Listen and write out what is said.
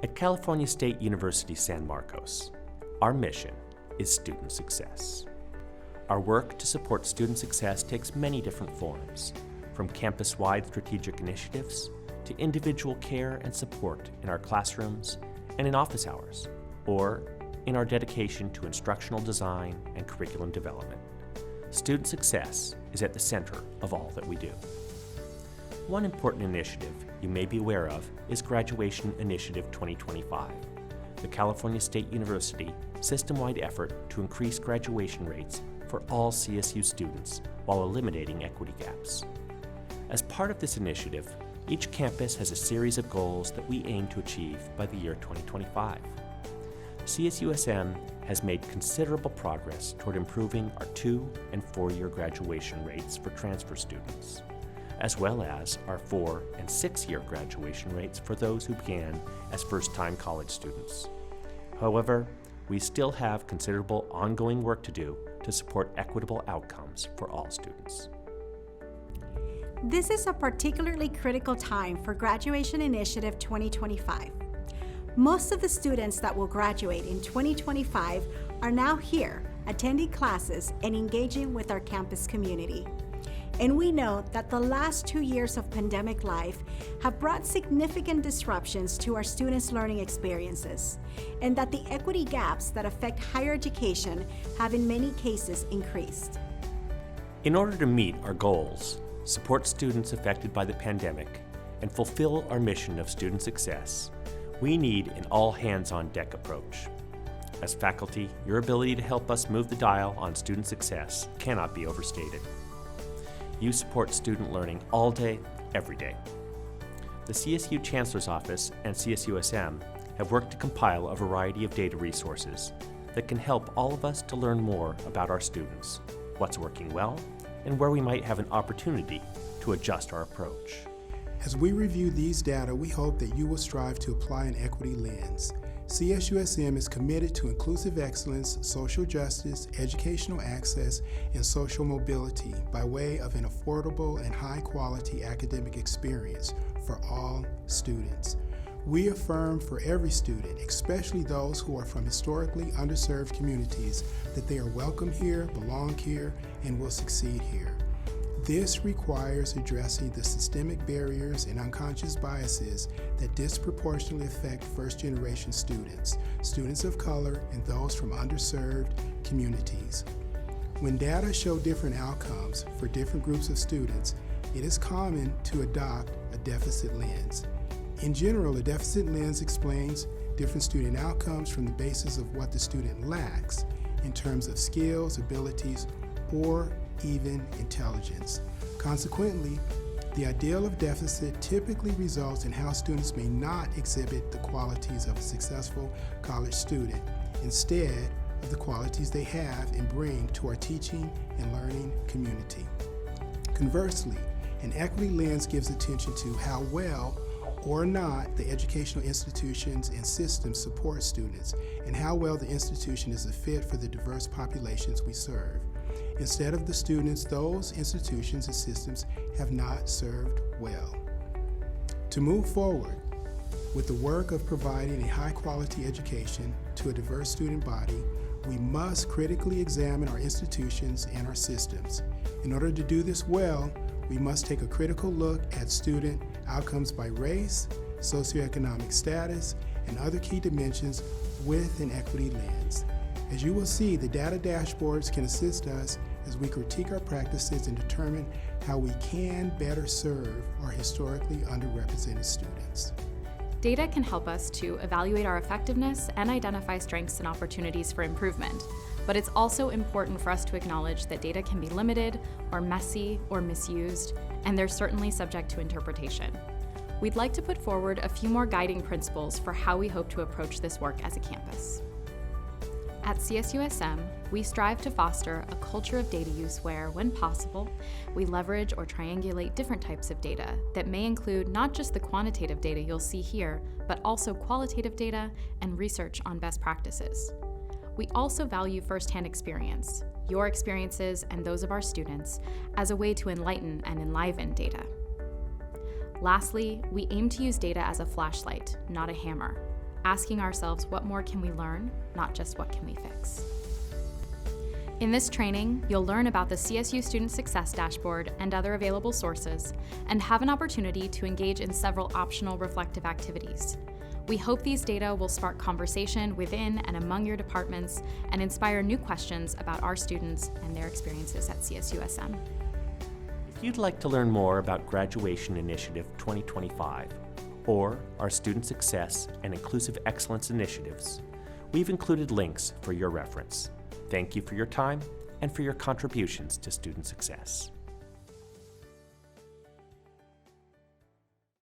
At California State University San Marcos, our mission is student success. Our work to support student success takes many different forms, from campus-wide strategic initiatives to individual care and support in our classrooms and in office hours, or in our dedication to instructional design and curriculum development. Student success is at the center of all that we do. One important initiative you may be aware of is Graduation Initiative 2025, the California State University system-wide effort to increase graduation rates for all CSU students while eliminating equity gaps. As part of this initiative, each campus has a series of goals that we aim to achieve by the year 2025. CSUSM has made considerable progress toward improving our 2- and 4-year graduation rates for transfer students, as well as our 4- and 6-year graduation rates for those who began as first-time college students. However, we still have considerable ongoing work to do to support equitable outcomes for all students. This is a particularly critical time for Graduation Initiative 2025. Most of the students that will graduate in 2025 are now here, attending classes and engaging with our campus community. And we know that the last 2 years of pandemic life have brought significant disruptions to our students' learning experiences, and that the equity gaps that affect higher education have in many cases increased. In order to meet our goals, support students affected by the pandemic, and fulfill our mission of student success, we need an all-hands-on-deck approach. As faculty, your ability to help us move the dial on student success cannot be overstated. You support student learning all day, every day. The CSU Chancellor's Office and CSUSM have worked to compile a variety of data resources that can help all of us to learn more about our students, what's working well, and where we might have an opportunity to adjust our approach. As we review these data, we hope that you will strive to apply an equity lens. CSUSM is committed to inclusive excellence, social justice, educational access, and social mobility by way of an affordable and high-quality academic experience for all students. We affirm for every student, especially those who are from historically underserved communities, that they are welcome here, belong here, and will succeed here. This requires addressing the systemic barriers and unconscious biases that disproportionately affect first-generation students, students of color, and those from underserved communities. When data show different outcomes for different groups of students, it is common to adopt a deficit lens. In general, a deficit lens explains different student outcomes from the basis of what the student lacks in terms of skills, abilities, or even intelligence. Consequently, the ideal of deficit typically results in how students may not exhibit the qualities of a successful college student, instead of the qualities they have and bring to our teaching and learning community. Conversely, an equity lens gives attention to how well or not the educational institutions and systems support students, and how well the institution is a fit for the diverse populations we serve. Instead of the students, those institutions and systems have not served well. To move forward with the work of providing a high-quality education to a diverse student body, we must critically examine our institutions and our systems. In order to do this well, we must take a critical look at student outcomes by race, socioeconomic status, and other key dimensions with an equity lens. As you will see, the data dashboards can assist us as we critique our practices and determine how we can better serve our historically underrepresented students. Data can help us to evaluate our effectiveness and identify strengths and opportunities for improvement. But it's also important for us to acknowledge that data can be limited or messy or misused, and they're certainly subject to interpretation. We'd like to put forward a few more guiding principles for how we hope to approach this work as a campus. At CSUSM, we strive to foster a culture of data use where, when possible, we leverage or triangulate different types of data that may include not just the quantitative data you'll see here, but also qualitative data and research on best practices. We also value firsthand experience, your experiences and those of our students, as a way to enlighten and enliven data. Lastly, we aim to use data as a flashlight, not a hammer. asking ourselves what more can we learn, not just what can we fix. In this training, you'll learn about the CSU Student Success Dashboard and other available sources, and have an opportunity to engage in several optional reflective activities. We hope these data will spark conversation within and among your departments and inspire new questions about our students and their experiences at CSUSM. If you'd like to learn more about Graduation Initiative 2025 or our Student Success and Inclusive Excellence initiatives, we've included links for your reference. Thank you for your time and for your contributions to student success.